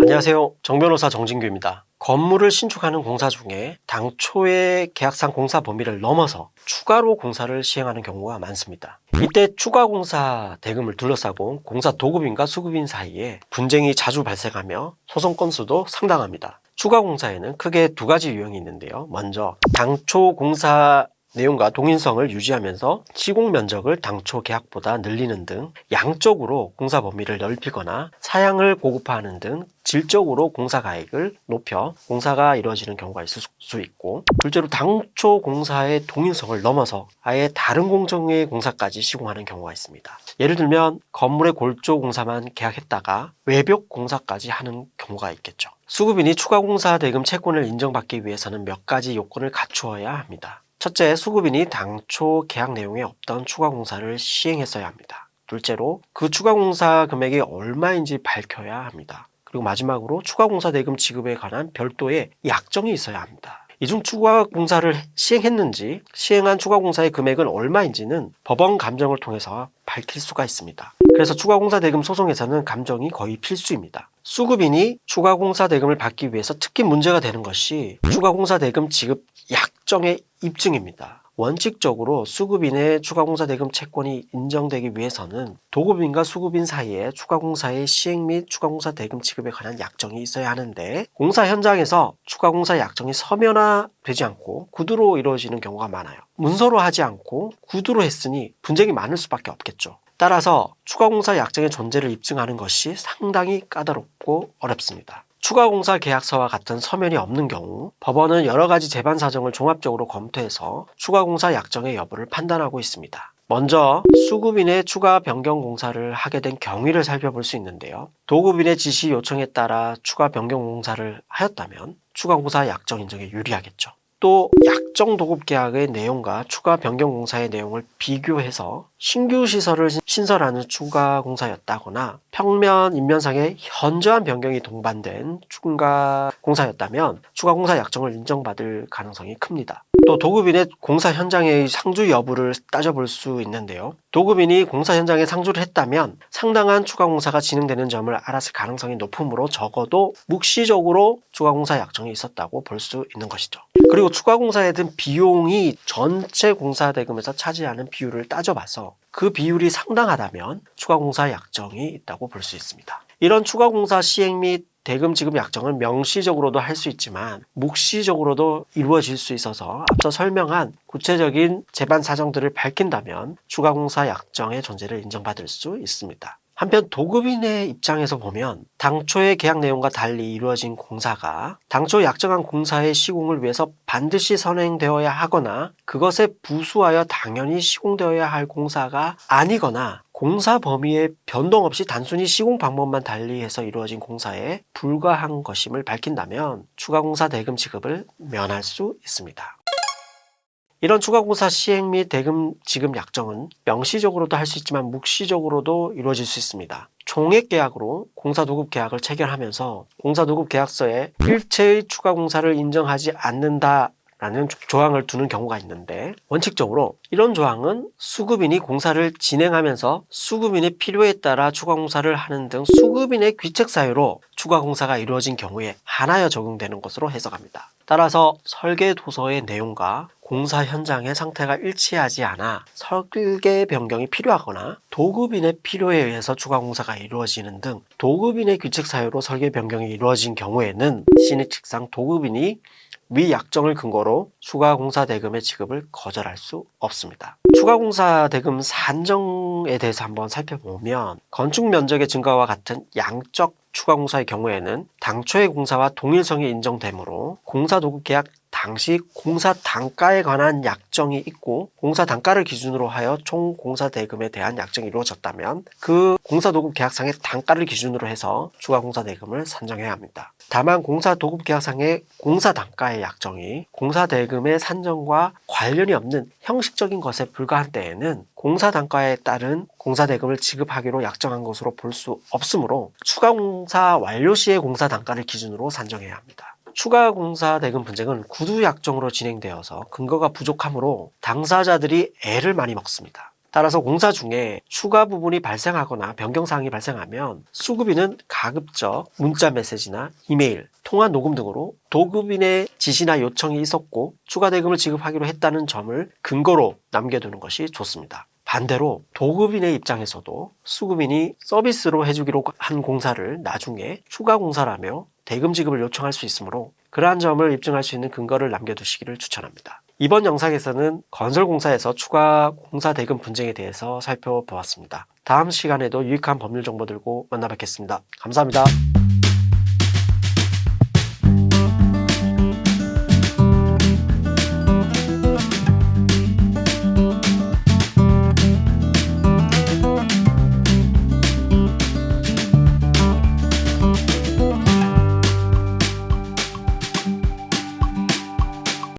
안녕하세요. 정변호사 정진규입니다. 건물을 신축하는 공사 중에 당초의 계약상 공사 범위를 넘어서 추가로 공사를 시행하는 경우가 많습니다. 이때 추가 공사 대금을 둘러싸고 공사 도급인과 수급인 사이에 분쟁이 자주 발생하며 소송 건수도 상당합니다. 추가 공사에는 크게 두 가지 유형이 있는데요. 먼저 당초 공사 내용과 동일성을 유지하면서 시공 면적을 당초 계약보다 늘리는 등 양적으로 공사 범위를 넓히거나 사양을 고급화하는 등 질적으로 공사 가액을 높여 공사가 이루어지는 경우가 있을 수 있고, 둘째로 당초 공사의 동일성을 넘어서 아예 다른 공정의 공사까지 시공하는 경우가 있습니다. 예를 들면 건물의 골조 공사만 계약했다가 외벽 공사까지 하는 경우가 있겠죠. 수급인이 추가 공사 대금 채권을 인정받기 위해서는 몇 가지 요건을 갖추어야 합니다. 첫째, 수급인이 당초 계약 내용에 없던 추가 공사를 시행했어야 합니다. 둘째로, 그 추가 공사 금액이 얼마인지 밝혀야 합니다. 그리고 마지막으로 추가 공사 대금 지급에 관한 별도의 약정이 있어야 합니다. 이 중 추가 공사를 시행했는지, 시행한 추가 공사의 금액은 얼마인지는 법원 감정을 통해서 밝힐 수가 있습니다. 그래서 추가 공사 대금 소송에서는 감정이 거의 필수입니다. 수급인이 추가 공사 대금을 받기 위해서 특히 문제가 되는 것이 추가 공사 대금 지급 약정의 입증입니다. 원칙적으로 수급인의 추가 공사 대금 채권이 인정되기 위해서는 도급인과 수급인 사이에 추가 공사의 시행 및 추가 공사 대금 지급에 관한 약정이 있어야 하는데, 공사 현장에서 추가 공사 약정이 서면화되지 않고 구두로 이루어지는 경우가 많아요. 문서로 하지 않고 구두로 했으니 분쟁이 많을 수밖에 없겠죠. 따라서 추가 공사 약정의 존재를 입증하는 것이 상당히 까다롭고 어렵습니다. 추가 공사 계약서와 같은 서면이 없는 경우 법원은 여러 가지 재반 사정을 종합적으로 검토해서 추가 공사 약정의 여부를 판단하고 있습니다. 먼저 수급인의 추가 변경 공사를 하게 된 경위를 살펴볼 수 있는데요. 도급인의 지시 요청에 따라 추가 변경 공사를 하였다면 추가 공사 약정 인정에 유리하겠죠. 또 약정 도급 계약의 내용과 추가 변경 공사의 내용을 비교해서 신규 시설을 신설하는 추가 공사였다거나 평면 인면상의 현저한 변경이 동반된 추가 공사였다면 추가 공사 약정을 인정받을 가능성이 큽니다. 또 도급인의 공사 현장의 상주 여부를 따져볼 수 있는데요. 도급인이 공사 현장에 상주를 했다면 상당한 추가 공사가 진행되는 점을 알았을 가능성이 높으므로 적어도 묵시적으로 추가 공사 약정이 있었다고 볼 수 있는 것이죠. 그리고 추가 공사에 든 비용이 전체 공사 대금에서 차지하는 비율을 따져봐서 그 비율이 상당하다면 추가 공사 약정이 있다고 볼 수 있습니다. 이런 추가 공사 시행 및 대금 지급 약정은 명시적으로도 할 수 있지만 묵시적으로도 이루어질 수 있어서 앞서 설명한 구체적인 재반 사정들을 밝힌다면 추가 공사 약정의 존재를 인정받을 수 있습니다. 한편 도급인의 입장에서 보면 당초의 계약 내용과 달리 이루어진 공사가 당초 약정한 공사의 시공을 위해서 반드시 선행되어야 하거나 그것에 부수하여 당연히 시공되어야 할 공사가 아니거나 공사 범위에 변동 없이 단순히 시공 방법만 달리해서 이루어진 공사에 불과한 것임을 밝힌다면 추가 공사 대금 지급을 면할 수 있습니다. 이런 추가 공사 시행 및 대금 지급 약정은 명시적으로도 할 수 있지만 묵시적으로도 이루어질 수 있습니다. 총액 계약으로 공사 도급 계약을 체결하면서 공사 도급 계약서에 일체의 추가 공사를 인정하지 않는다 라는 조항을 두는 경우가 있는데, 원칙적으로 이런 조항은 수급인이 공사를 진행하면서 수급인의 필요에 따라 추가 공사를 하는 등 수급인의 귀책 사유로 추가 공사가 이루어진 경우에 한하여 적용되는 것으로 해석합니다. 따라서 설계 도서의 내용과 공사 현장의 상태가 일치하지 않아 설계 변경이 필요하거나 도급인의 필요에 의해서 추가 공사가 이루어지는 등 도급인의 귀책 사유로 설계 변경이 이루어진 경우에는 신의칙상 도급인이 위 약정을 근거로 추가 공사 대금의 지급을 거절할 수 없습니다. 추가 공사 대금 산정에 대해서 한번 살펴보면 건축 면적의 증가와 같은 양적 추가 공사의 경우에는 당초의 공사와 동일성이 인정되므로 공사 도급 계약 당시 공사 단가에 관한 약정이 있고 공사 단가를 기준으로 하여 총 공사 대금에 대한 약정이 이루어졌다면 그 공사 도급 계약상의 단가를 기준으로 해서 추가 공사 대금을 산정해야 합니다. 다만 공사 도급 계약상의 공사 단가의 약정이 공사 대금의 산정과 관련이 없는 형식적인 것에 불과한 때에는 공사 단가에 따른 공사 대금을 지급하기로 약정한 것으로 볼 수 없으므로 추가 공사 완료 시의 공사 단가를 기준으로 산정해야 합니다. 추가 공사 대금 분쟁은 구두 약정으로 진행되어서 근거가 부족하므로 당사자들이 애를 많이 먹습니다. 따라서 공사 중에 추가 부분이 발생하거나 변경사항이 발생하면 수급인은 가급적 문자 메시지나 이메일, 통화 녹음 등으로 도급인의 지시나 요청이 있었고 추가 대금을 지급하기로 했다는 점을 근거로 남겨두는 것이 좋습니다. 반대로 도급인의 입장에서도 수급인이 서비스로 해주기로 한 공사를 나중에 추가 공사라며 대금 지급을 요청할 수 있으므로 그러한 점을 입증할 수 있는 근거를 남겨두시기를 추천합니다. 이번 영상에서는 건설공사에서 추가 공사 대금 분쟁에 대해서 살펴보았습니다. 다음 시간에도 유익한 법률 정보 들고 만나 뵙겠습니다. 감사합니다.